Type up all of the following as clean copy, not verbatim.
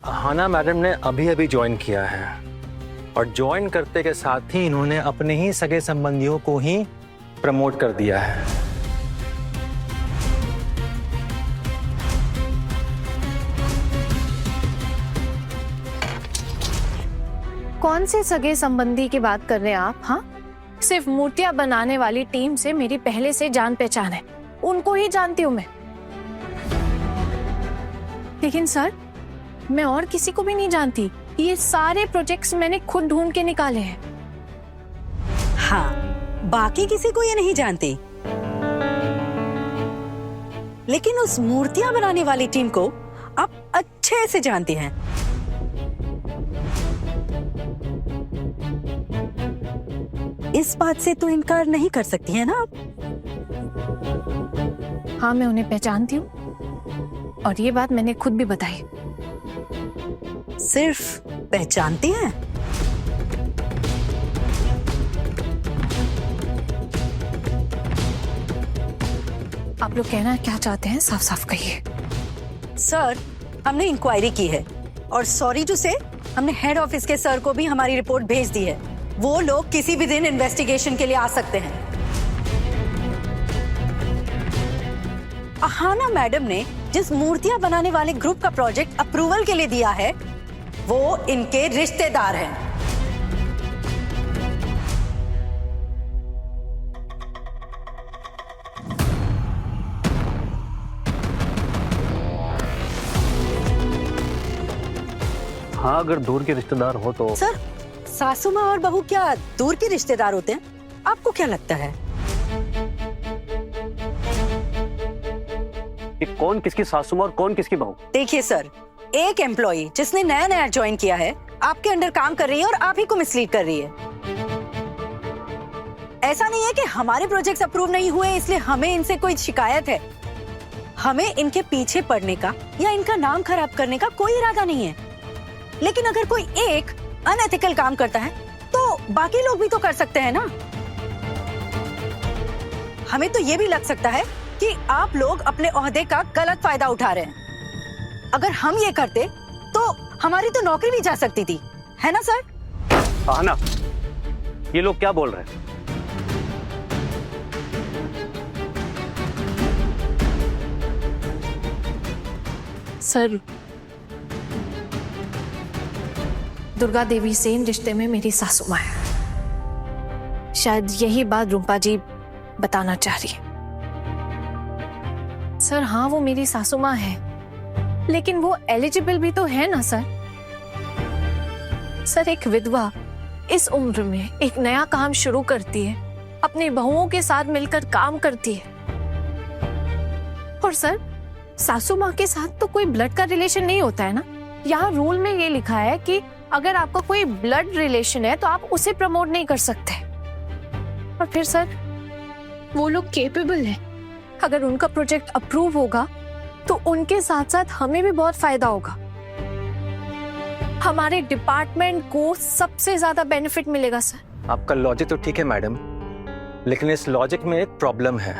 हाना madam ने अभी अभी ज्वाइन किया है और ज्वाइन करते के साथ ही इन्होंने अपने ही सगे संबंधियों को ही प्रमोट कर दिया है। कौन से सगे संबंधी की बात कर रहे हैं आप? हाँ, सिर्फ मूर्तियां बनाने वाली टीम से मेरी पहले से जान पहचान है, उनको ही जानती हूँ मैं। लेकिन सर, मैं और किसी को भी नहीं जानती। ये सारे प्रोजेक्ट्स मैंने खुद ढूंढ के निकाले हैं। हाँ, बाकी किसी को ये नहीं जानती, लेकिन उस मूर्तियां बनाने वाली टीम को आप अच्छे से जानती हैं। इस बात से तो इनकार नहीं कर सकती है ना आप? हाँ, मैं उन्हें पहचानती हूँ और ये बात मैंने खुद भी बताई। सिर्फ पहचानती हैं? आप लोग कहना क्या चाहते हैं, साफ साफ कहिए। सर, हमने इंक्वायरी की है और सॉरी टू से हमने हेड ऑफिस के सर को भी हमारी रिपोर्ट भेज दी है। वो लोग किसी भी दिन इन्वेस्टिगेशन के लिए आ सकते हैं। अहाना मैडम ने जिस मूर्तियां बनाने वाले ग्रुप का प्रोजेक्ट अप्रूवल के लिए दिया है, वो इनके रिश्तेदार हैं। हाँ, अगर दूर के रिश्तेदार हो तो। सर, सासू माँ और बहू क्या दूर के रिश्तेदार होते हैं? आपको क्या लगता है? कि कौन किसकी सासू माँ और कौन किसकी बहू? देखिए सर, एक एम्प्लॉई जिसने नया नया ज्वाइन किया है आपके अंडर काम कर रही है और आप ही को मिसलीड कर रही है। ऐसा नहीं है कि हमारे प्रोजेक्ट्स अप्रूव नहीं हुए इसलिए हमें इनसे कोई शिकायत है। हमें इनके पीछे पड़ने का या इनका नाम खराब करने का कोई इरादा नहीं है, लेकिन अगर कोई एक अनएथिकल काम करता है तो बाकी लोग भी तो कर सकते हैं ना। हमें तो ये भी लग सकता है कि आप लोग अपने ओहदे का गलत फायदा उठा रहे हैं। अगर हम ये करते तो हमारी तो नौकरी भी जा सकती थी, है ना सर? आना, ये लोग क्या बोल रहे हैं? सर, दुर्गा देवी सेन रिश्ते में मेरी सासू माँ है। शायद यही बात रूपा जी बताना चाह रही है। सर हाँ, वो मेरी सासू माँ है, लेकिन वो एलिजिबल भी तो है ना सर। सर, एक विधवा इस उम्र में एक नया काम शुरू करती है, अपनी बहुओं के साथ मिलकर काम करती है। और सर, सासू माँ के साथ तो कोई ब्लड का रिलेशन नहीं होता है ना। यहाँ रूल में ये लिखा है कि अगर आपका कोई ब्लड रिलेशन है तो आप उसे प्रमोट नहीं कर सकते। और फिर सर, वो लोग केपेबल हैं। अगर उनका प्रोजेक्ट अप्रूव होगा तो उनके साथ साथ हमें भी बहुत फायदा होगा। हमारे डिपार्टमेंट को सबसे ज्यादा बेनिफिट मिलेगा सर। आपका लॉजिक तो ठीक है मैडम, लेकिन इस लॉजिक में एक प्रॉब्लम है,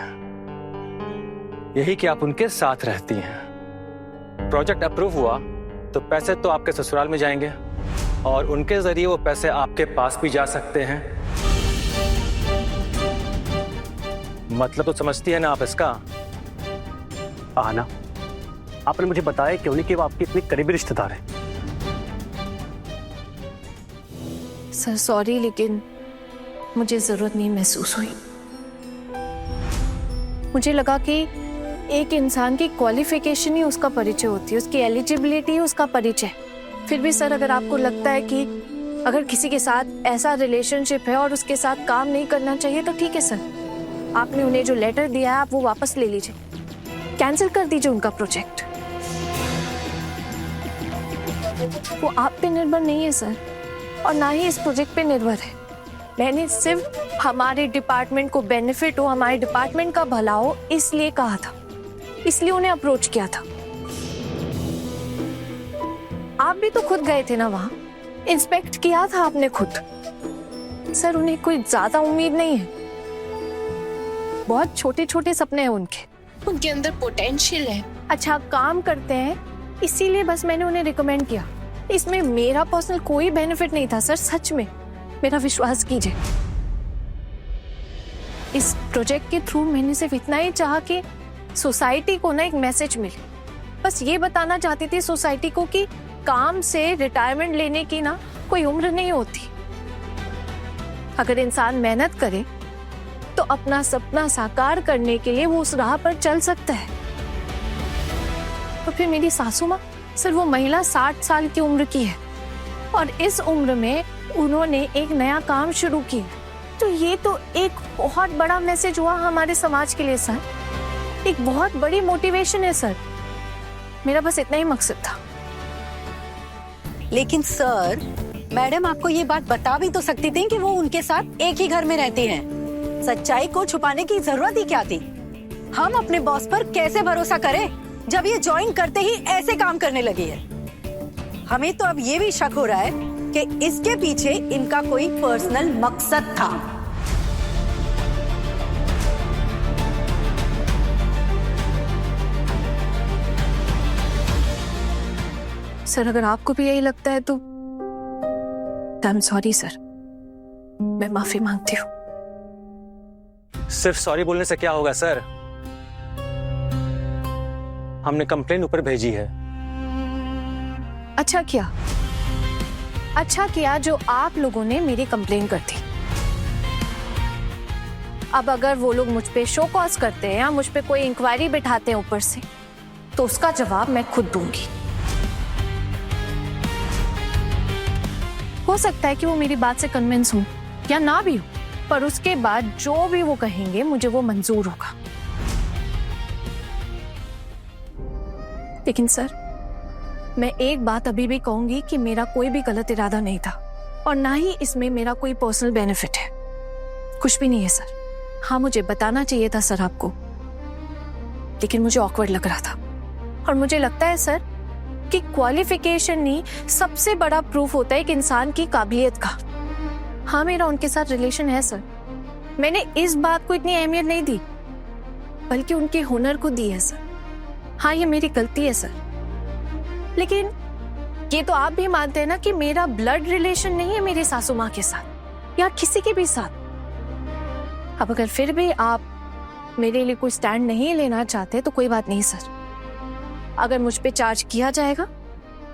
यही कि आप उनके साथ रहती हैं। प्रोजेक्ट अप्रूव हुआ तो पैसे तो आपके ससुराल में जाएंगे और उनके जरिए वो पैसे आपके पास भी जा सकते हैं। मतलब तो समझती है ना आप इसका? आना, आपने मुझे बताया क्यों नहीं कि वो आपके इतने करीबी रिश्तेदार हैं? सर सॉरी, लेकिन मुझे जरूरत नहीं महसूस हुई। मुझे लगा कि एक इंसान की क्वालिफिकेशन ही उसका परिचय होती है, उसकी एलिजिबिलिटी ही उसका परिचय। फिर भी सर, अगर आपको लगता है कि अगर किसी के साथ ऐसा रिलेशनशिप है और उसके साथ काम नहीं करना चाहिए तो ठीक है सर, आपने उन्हें जो लेटर दिया है आप वो वापस ले लीजिए, कैंसिल कर दीजिए उनका प्रोजेक्ट। वो आप पे निर्भर नहीं है सर, और ना ही इस प्रोजेक्ट पे निर्भर है। मैंने सिर्फ हमारे डिपार्टमेंट को बेनिफिट हो, हमारे डिपार्टमेंट का भला हो, इसलिए कहा था, इसलिए उन्हें अप्रोच किया था। आप भी तो खुद गए थे ना वहां, इंस्पेक्ट किया था आपने खुद। सर, उन्हें कोई ज्यादा उम्मीद नहीं है, बहुत छोटे छोटे सपने हैं उनके अंदर पोटेंशियल है, अच्छा काम करते हैं, इसीलिए बस मैंने उन्हें रिकमेंड किया। इसमें मेरा पर्सनल कोई बेनिफिट नहीं था सर, सच में मेरा विश्वास कीजिए। इस प्रोजेक्ट के थ्रू मैंने सिर्फ इतना ही चाहा कि सोसाइटी को ना एक मैसेज मिले। बस ये बताना चाहती थी सोसाइटी को कि काम से रिटायरमेंट लेने की ना कोई उम्र नहीं होती। अगर इंसान मेहनत करे तो अपना सपना साकार करने के लिए वो उस राह पर चल सकता है। और फिर मेरी सासू माँ, सर वो महिला 60 साल की उम्र की है और इस उम्र में उन्होंने एक नया काम शुरू किया। तो ये तो एक बहुत बड़ा मैसेज हुआ हमारे समाज के लिए सर, एक बहुत बड़ी मोटिवेशन है सर। मेरा बस इतना ही मकसद था। लेकिन सर, मैडम आपको ये बात बता भी तो सकती थी कि वो उनके साथ एक ही घर में रहती हैं। सच्चाई को छुपाने की जरूरत ही क्या थी? हम अपने बॉस पर कैसे भरोसा करें जब ये ज्वाइन करते ही ऐसे काम करने लगी है? हमें तो अब ये भी शक हो रहा है कि इसके पीछे इनका कोई पर्सनल मकसद था। सर अगर आपको भी यही लगता है तो आई एम सॉरी सर, मैं माफी मांगती हूँ। सिर्फ सॉरी बोलने से क्या होगा सर? हमने कंप्लेन ऊपर भेजी है। अच्छा किया जो आप लोगों ने मेरी कंप्लेन कर दी। अब अगर वो लोग मुझ पे शो कॉज करते हैं या मुझ पे कोई इंक्वायरी बिठाते हैं ऊपर से, तो उसका जवाब मैं खुद दूंगी। हो सकता है कि वो मेरी बात से कन्विंस हो या ना भी हो, पर उसके बाद जो भी वो कहेंगे मुझे वो मंजूर होगा। लेकिन सर, मैं एक बात अभी भी कहूंगी कि मेरा कोई भी गलत इरादा नहीं था और ना ही इसमें मेरा कोई पर्सनल बेनिफिट है, कुछ भी नहीं है सर। हाँ, मुझे बताना चाहिए था सर आपको, लेकिन मुझे ऑकवर्ड लग रहा था। और मुझे लगता है सर कि क्वालिफिकेशन ही सबसे बड़ा प्रूफ होता है एक इंसान की काबिलियत का। हाँ, मेरा उनके साथ रिलेशन है सर, मैंने इस बात को इतनी अहमियत नहीं दी, बल्कि उनके हुनर को दी है सर। हाँ, ये मेरी गलती है सर, लेकिन ये तो आप भी मानते हैं ना कि मेरा ब्लड रिलेशन नहीं है मेरी सासू माँ के साथ या किसी के भी साथ। अब अगर फिर भी आप मेरे लिए कोई स्टैंड नहीं लेना चाहते तो कोई बात नहीं सर, अगर मुझ पे चार्ज किया जाएगा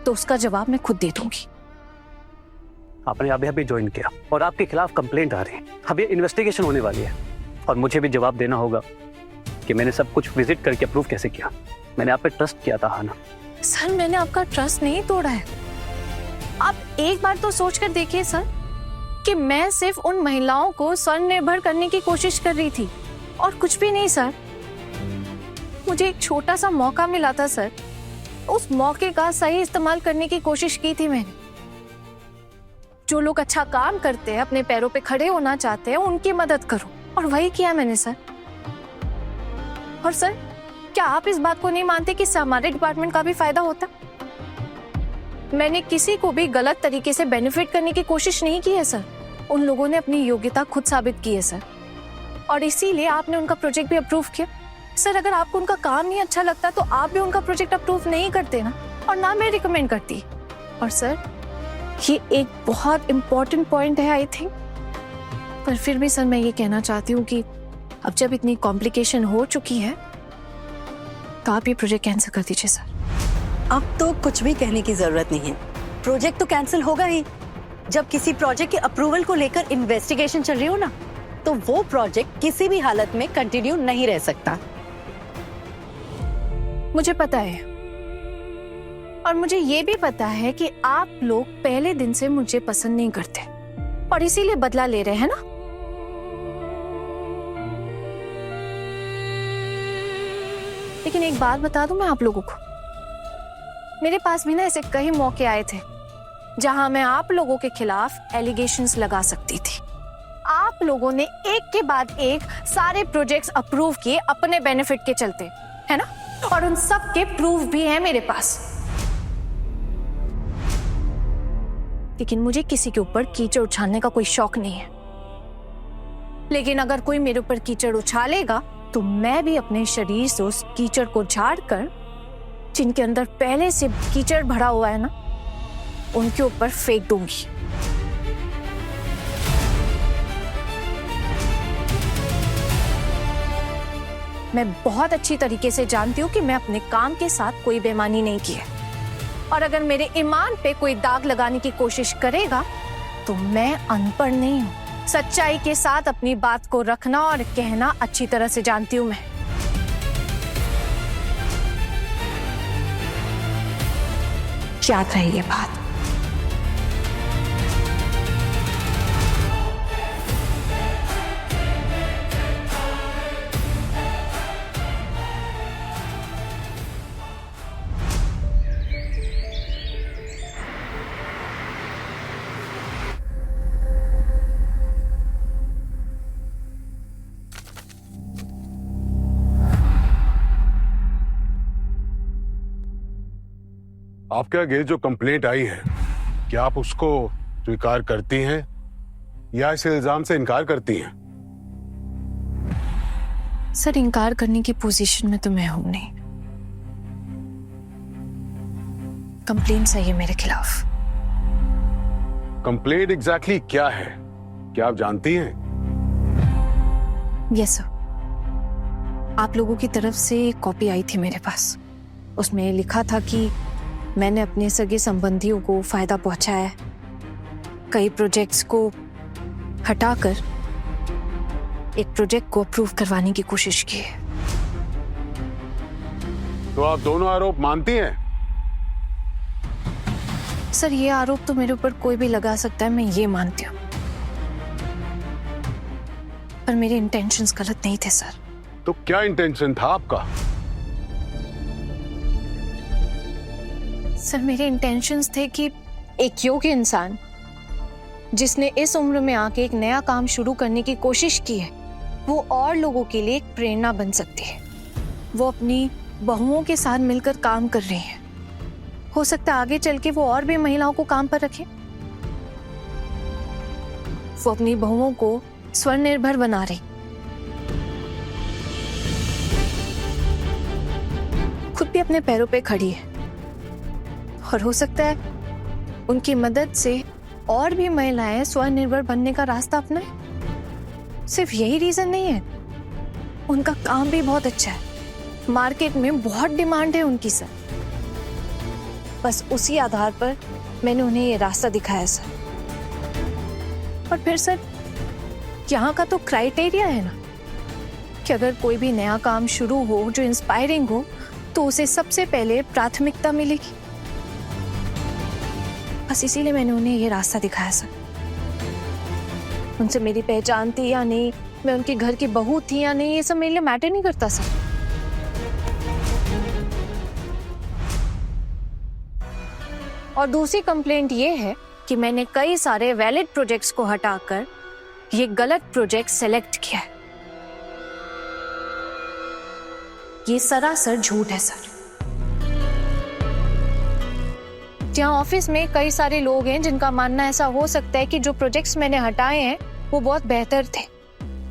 तो उसका जवाब मैं खुद दे दूंगी। आपने अभी ज्वाइन किया और आपके खिलाफ कंप्लेंट आ रही है। अब ये इन्वेस्टिगेशन होने वाली है और मुझे भी जवाब देना होगा कि मैंने सब कुछ विजिट करके अप्रूव कैसे किया। मैंने आप पे ट्रस्ट किया था हाना। सर, मैंने आपका ट्रस्ट नहीं तोड़ा है। आप एक बार तो सोच कर देखिए सर कि मैं सिर्फ उन महिलाओं को स्वनिर्भर करने की कोशिश कर रही थी और कुछ भी नहीं सर। मुझे एक छोटा सा मौका मिला था सर, उस मौके का सही इस्तेमाल करने की कोशिश की थी मैंने। जो लोग अच्छा काम करते हैं, अपने पैरों पे खड़े होना चाहते हैं, उनकी मदद करो, और वही किया मैंने सर। और सर, क्या आप इस बात को नहीं मानते कि हमारे डिपार्टमेंट का भी फायदा होता? मैंने किसी को भी गलत तरीके से बेनिफिट करने की कोशिश नहीं की है सर। उन लोगों ने अपनी योग्यता खुद साबित की है सर, और इसीलिए आपने उनका प्रोजेक्ट भी अप्रूव किया। सर, अगर आपको उनका काम नहीं अच्छा लगता तो आप भी उनका प्रोजेक्ट अप्रूव नहीं करते ना, और ना मैं रिकमेंड करती। और सर, ये एक बहुत इंपॉर्टेंट पॉइंट है आई थिंक, पर फिर भी सर मैं ये कहना चाहती हूँ कि अब जब इतनी कॉम्प्लिकेशन हो चुकी है तो आप ये प्रोजेक्ट कैंसिल कर दीजिए सर। अब तो कुछ भी कहने की जरूरत नहीं है, प्रोजेक्ट तो कैंसिल होगा ही। जब किसी प्रोजेक्ट के अप्रूवल को लेकर इन्वेस्टिगेशन चल रही हो ना, तो वो प्रोजेक्ट किसी भी हालत में कंटिन्यू नहीं रह सकता। मुझे पता है, और मुझे ये भी पता है कि आप लोग पहले दिन से मुझे पसंद नहीं करते और इसीलिए बदला ले रहे हैं ना। लेकिन एक बात बता दूं मैं आप लोगों को, मेरे पास भी ना ऐसे कई मौके आए थे जहां मैं आप लोगों के खिलाफ एलिगेशंस लगा सकती थी। आप लोगों ने एक के बाद एक सारे प्रोजेक्ट्स अप्रूव किए अपने बेनिफिट के चलते, है ना, और उन सब के प्रूफ भी हैं मेरे पास। लेकिन मुझे किसी के ऊपर कीचड़ उछालने का कोई शौक नहीं है, लेकिन अगर कोई मेरे ऊपर कीचड़ उछालेगा तो मैं भी अपने शरीर से उस कीचड़ को झाड़ कर, जिनके अंदर पहले से कीचड़ भरा हुआ है ना, उनके ऊपर फेंक दूंगी। मैं बहुत अच्छी तरीके से जानती हूँ कि मैं अपने काम के साथ कोई बेईमानी नहीं की है, और अगर मेरे ईमान पे कोई दाग लगाने की कोशिश करेगा तो मैं अनपढ़ नहीं हूँ। सच्चाई के साथ अपनी बात को रखना और कहना अच्छी तरह से जानती हूँ मैं। याद रहे ये बात। आपके आगे जो कंप्लेंट आई है, क्या आप उसको स्वीकार करती हैं या इस इल्जाम से इनकार करती हैं? सर, इनकार करने की पोजीशन में तो मैं हूं नहीं। कंप्लेंट सही है मेरे खिलाफ। कंप्लेंट एग्जैक्टली क्या है, क्या आप जानती हैं? यस सर, आप लोगों की तरफ से एक कॉपी आई थी मेरे पास। उसमें लिखा था कि मैंने अपने सगे संबंधियों को फायदा पहुंचाया है, कई प्रोजेक्ट्स को हटाकर एक प्रोजेक्ट को अप्रूव करवाने की कोशिश की है। तो आप दोनों आरोप मानती हैं? सर, ये आरोप तो मेरे ऊपर कोई भी लगा सकता है, मैं ये मानती हूँ, पर मेरे इंटेंशंस गलत नहीं थे सर। तो क्या इंटेंशन था आपका? सर, मेरे इंटेंशंस थे कि एक योग्य इंसान जिसने इस उम्र में आके एक नया काम शुरू करने की कोशिश की है, वो और लोगों के लिए एक प्रेरणा बन सकती है। वो अपनी बहुओं के साथ मिलकर काम कर रही हैं। हो सकता है आगे चल के वो और भी महिलाओं को काम पर रखे। वो अपनी बहुओं को स्वनिर्भर बना रही, खुद भी अपने पैरों पे खड़ी है, और हो सकता है उनकी मदद से और भी महिलाएं स्वनिर्भर बनने का रास्ता अपनाएं। सिर्फ यही रीजन नहीं है, उनका काम भी बहुत अच्छा है, मार्केट में बहुत डिमांड है उनकी सर। बस उसी आधार पर मैंने उन्हें ये रास्ता दिखाया सर। और फिर सर, यहाँ का तो क्राइटेरिया है ना कि अगर कोई भी नया काम शुरू हो जो इंस्पायरिंग हो तो उसे सबसे पहले प्राथमिकता मिलेगी। बस इसीलिए मैंने उन्हें ये रास्ता दिखाया सर। उनसे मेरी पहचान थी या नहीं, मैं उनके घर की बहू थी या नहीं, ये सब मेरे लिए मैटर नहीं करता सर। और दूसरी कंप्लेंट ये है कि मैंने कई सारे वैलिड प्रोजेक्ट्स को हटाकर ये गलत प्रोजेक्ट सेलेक्ट किया है। ये सरासर झूठ है सर। जहाँ ऑफिस में कई सारे लोग हैं जिनका मानना ऐसा हो सकता है कि जो प्रोजेक्ट्स मैंने हटाए हैं वो बहुत बेहतर थे,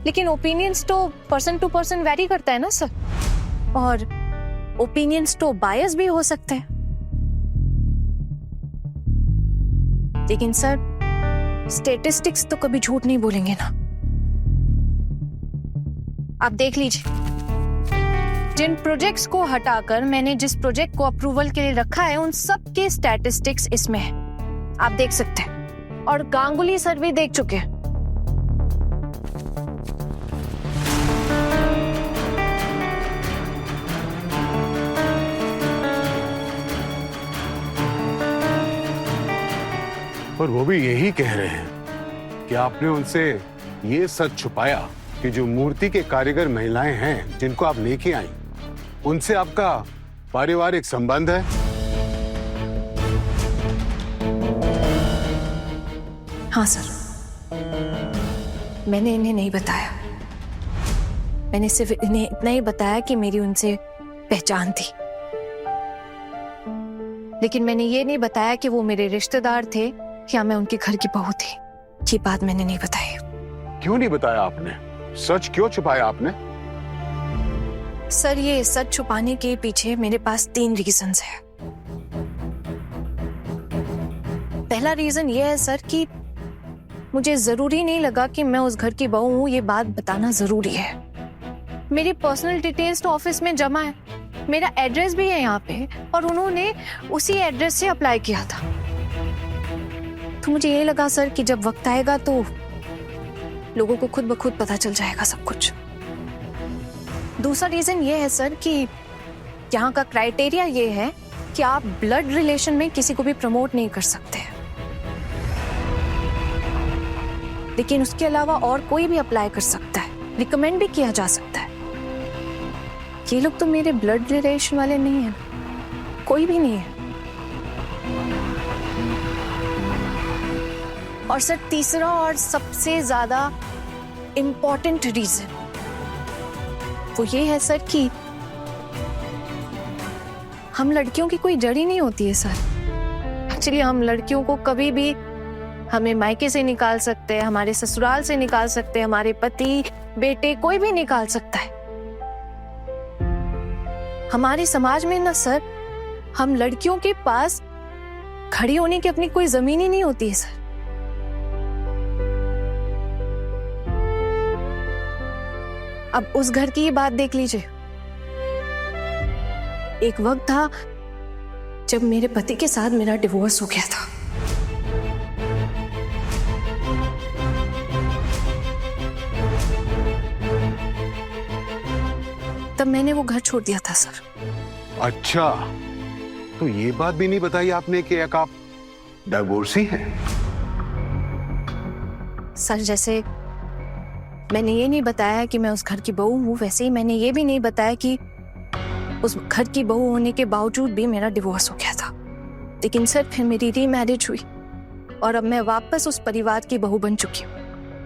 लेकिन ओपिनियंस तो पर्सन टू पर्सन वेरी करता है ना सर, और ओपिनियंस तो बायस भी हो सकते हैं। लेकिन सर, स्टैटिस्टिक्स तो कभी झूठ नहीं बोलेंगे ना। आप देख लीजिए, जिन प्रोजेक्ट्स को हटाकर मैंने जिस प्रोजेक्ट को अप्रूवल के लिए रखा है उन सब के स्टैटिस्टिक्स इसमें है, आप देख सकते हैं, और गांगुली सर भी देख चुके हैं। और वो भी यही कह रहे हैं कि आपने उनसे ये सच छुपाया कि जो मूर्ति के कारीगर महिलाएं हैं जिनको आप लेके आई, उनसे आपका पारिवारिक संबंध है। हाँ सर, मैंने इन्हें नहीं बताया। मैंने सिर्फ इन्हें इतना ही बताया कि मेरी उनसे पहचान थी, लेकिन मैंने ये नहीं बताया कि वो मेरे रिश्तेदार थे या मैं उनके घर की बहू थी। ये बात मैंने नहीं बताई। क्यों नहीं बताया आपने? सच क्यों छुपाया आपने? सर, ये सच छुपाने के पीछे मेरे पास 3 रीजंस हैं। पहला रीजन ये है सर कि मुझे जरूरी नहीं लगा कि मैं उस घर की बहू हूँ, ये बात बताना जरूरी है। मेरी पर्सनल डिटेल्स तो ऑफिस में जमा है, मेरा एड्रेस भी है यहाँ पे, और उन्होंने उसी एड्रेस से अप्लाई किया था। तो मुझे ये लगा सर कि जब वक्त आएगा तो लोगों को खुद ब खुद पता चल जाएगा सब कुछ। दूसरा रीजन ये है सर कि यहाँ का क्राइटेरिया ये है कि आप ब्लड रिलेशन में किसी को भी प्रमोट नहीं कर सकते, लेकिन उसके अलावा और कोई भी अप्लाई कर सकता है, रिकमेंड भी किया जा सकता है। ये लोग तो मेरे ब्लड रिलेशन वाले नहीं है, कोई भी नहीं है। और सर तीसरा और सबसे ज्यादा इम्पोर्टेंट रीजन वो ये है सर कि हम लड़कियों की कोई जड़ी नहीं होती है सर। एक्चुअली हम लड़कियों को कभी भी हमें मायके से निकाल सकते हैं, हमारे ससुराल से निकाल सकते हैं, हमारे पति बेटे कोई भी निकाल सकता है। हमारे समाज में ना सर, हम लड़कियों के पास खड़ी होने की अपनी कोई जमीन ही नहीं होती है सर। अब उस घर की ये बात देख लीजिए। एक वक्त था जब मेरे पति के साथ मेरा डिवोर्स हो गया था। तब मैंने वो घर छोड़ दिया था सर। अच्छा, तो ये बात भी नहीं बताई आपने कि एक आप डिवोर्सी हैं? सर जैसे मैंने ये नहीं बताया कि मैं उस घर की बहू हूँ, वैसे ही मैंने ये भी नहीं बताया कि उस घर की बहू होने के बावजूद भी मेरा डिवोर्स हो गया था। लेकिन सर फिर मेरी रीमैरिज हुई और अब मैं वापस उस परिवार की बहू बन चुकी हूँ।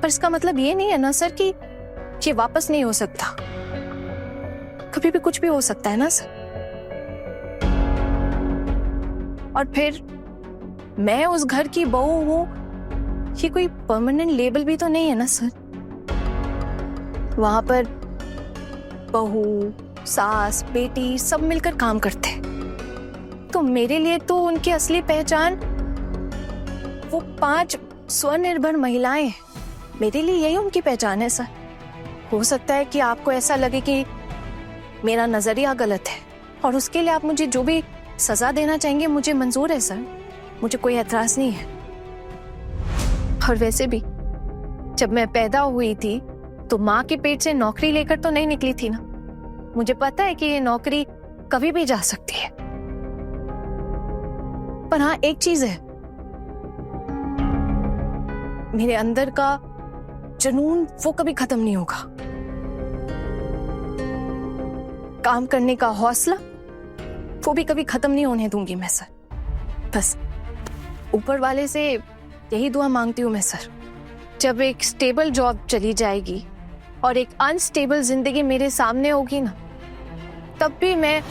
पर इसका मतलब ये नहीं है ना सर कि ये वापस नहीं हो सकता। कभी भी कुछ भी हो सकता है ना सर। और फिर मैं उस घर की बहू हूँ, ये कोई परमानेंट लेबल भी तो नहीं है ना सर। वहां पर बहू, सास, बेटी सब मिलकर काम करते हैं। तो मेरे लिए तो उनकी असली पहचान वो 5 स्वनिर्भर महिलाएं हैं। मेरे लिए यही उनकी पहचान है सर। हो सकता है कि आपको ऐसा लगे कि मेरा नजरिया गलत है, और उसके लिए आप मुझे जो भी सजा देना चाहेंगे मुझे मंजूर है सर, मुझे कोई एतराज नहीं है। और वैसे भी जब मैं पैदा हुई थी तो माँ के पेट से नौकरी लेकर तो नहीं निकली थी ना। मुझे पता है कि ये नौकरी कभी भी जा सकती है। पर हाँ, एक चीज है, मेरे अंदर का जुनून वो कभी खत्म नहीं होगा। काम करने का हौसला वो भी कभी खत्म नहीं होने दूंगी मैं सर। बस ऊपर वाले से यही दुआ मांगती हूँ मैं सर, जब एक स्टेबल जॉब चली जाएगी और एक अनस्टेबल जिंदगी मेरे सामने होगी ना, तब भी मैं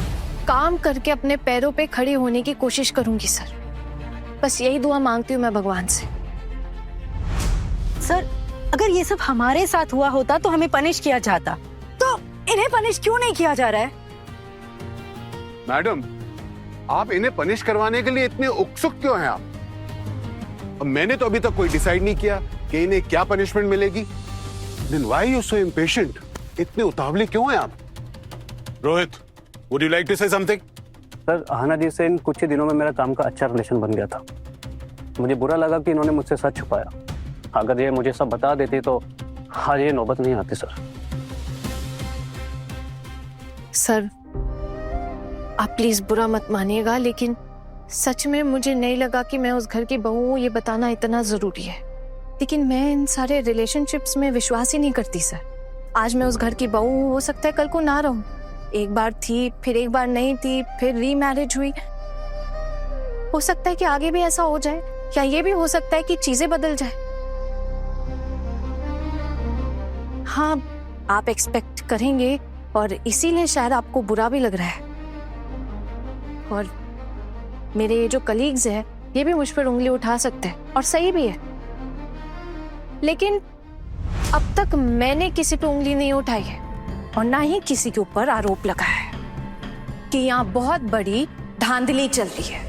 काम करके अपने पैरों पे खड़े होने की कोशिश करूंगी सर। बस यही दुआ मांगती हूँ मैं भगवान से। सर, अगर ये सब हमारे साथ हुआ होता तो हमें पनिश किया जाता, तो इन्हें पनिश क्यों नहीं किया जा रहा है? मैडम, आप इन्हें पनिश करवाने के लिए इतने उत्सुक क्यों हैं आप? अब मैंने तो अभी तक कोई डिसाइड नहीं किया कि इन्हें क्या पनिशमेंट मिलेगी। Then why are you so impatient? इतने उतावले क्यों हैं आप? Rohit, would you like to say something? Sir, Aahana ji से इन कुछ ही दिनों में मेरा काम का अच्छा रिलेशन बन गया था। मुझे बुरा लगा कि इन्होंने मुझसे सच छुपाया। अगर ये मुझे सब बता देते तो आज ये नौबत नहीं आती सर। सर आप प्लीज बुरा मत मानिएगा, लेकिन सच में मुझे नहीं लगा कि मैं उस घर की बहू हूँ, ये बताना इतना जरूरी है। लेकिन मैं इन सारे रिलेशनशिप्स में विश्वास ही नहीं करती सर। आज मैं उस घर की बहू हूँ, हो सकता है कल को ना रहूं। एक बार थी, फिर एक बार नहीं थी, फिर रीमैरिज हुई। हो सकता है कि आगे भी ऐसा हो जाए, या ये भी हो सकता है कि चीजें बदल जाए। हाँ, आप एक्सपेक्ट करेंगे और इसीलिए शायद आपको बुरा भी लग रहा है। और मेरे ये जो कलीग्स हैं, ये भी मुझ पर उंगली उठा सकते हैं, और सही भी है। लेकिन अब तक मैंने किसी पे उंगली नहीं उठाई है, और ना ही किसी के ऊपर आरोप लगाया है कि यहाँ बहुत बड़ी धांधली चल रही है।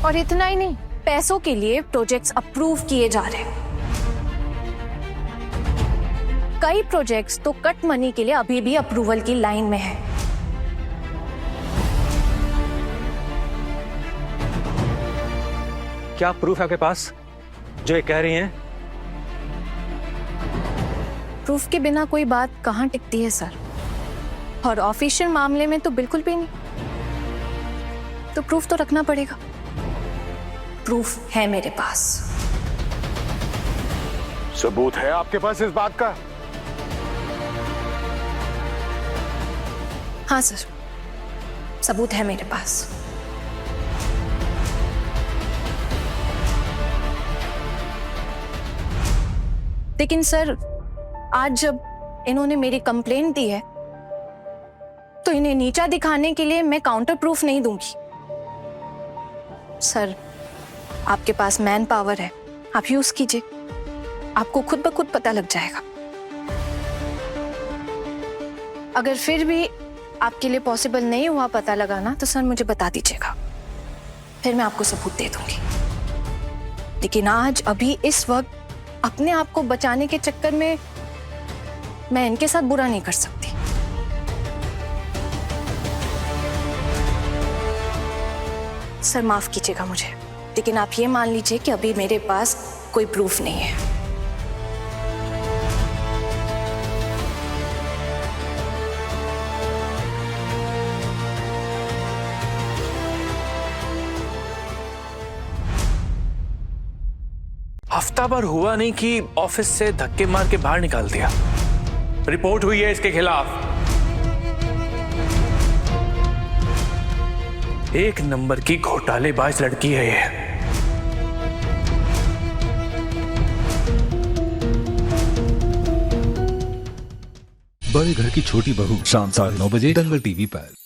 और इतना ही नहीं, पैसों के लिए प्रोजेक्ट्स अप्रूव किए जा रहे हैं। कई प्रोजेक्ट्स तो कट मनी के लिए अभी भी अप्रूवल की लाइन में है। क्या प्रूफ है आपके पास जो ये कह रही हैं? प्रूफ के बिना कोई बात कहाँ टिकती है सर, और ऑफिशियल मामले में तो बिल्कुल भी नहीं। तो प्रूफ तो रखना पड़ेगा। प्रूफ है मेरे पास। सबूत है आपके पास इस बात का? हाँ सर, सबूत है मेरे पास। लेकिन सर, आज जब इन्होंने मेरी कंप्लेंट दी है तो इन्हें नीचा दिखाने के लिए मैं काउंटर प्रूफ नहीं दूंगी। सर, आपके पास मैन पावर है, आप यूज कीजिए, आपको खुद ब खुद पता लग जाएगा। अगर फिर भी आपके लिए पॉसिबल नहीं हुआ पता लगाना तो सर मुझे बता दीजिएगा, फिर मैं आपको सबूत दे दूंगी। लेकिन आज अभी इस वक्त अपने आप को बचाने के चक्कर में मैं इनके साथ बुरा नहीं कर सकती। सर माफ कीजिएगा मुझे, लेकिन आप ये मान लीजिए कि अभी मेरे पास कोई प्रूफ नहीं है। हफ्ता भर हुआ नहीं कि ऑफिस से धक्के मार के बाहर निकाल दिया। रिपोर्ट हुई है इसके खिलाफ। एक नंबर की घोटालेबाज लड़की है ये। बड़े घर की छोटी बहू शाम 9:30 दंगल टीवी पर।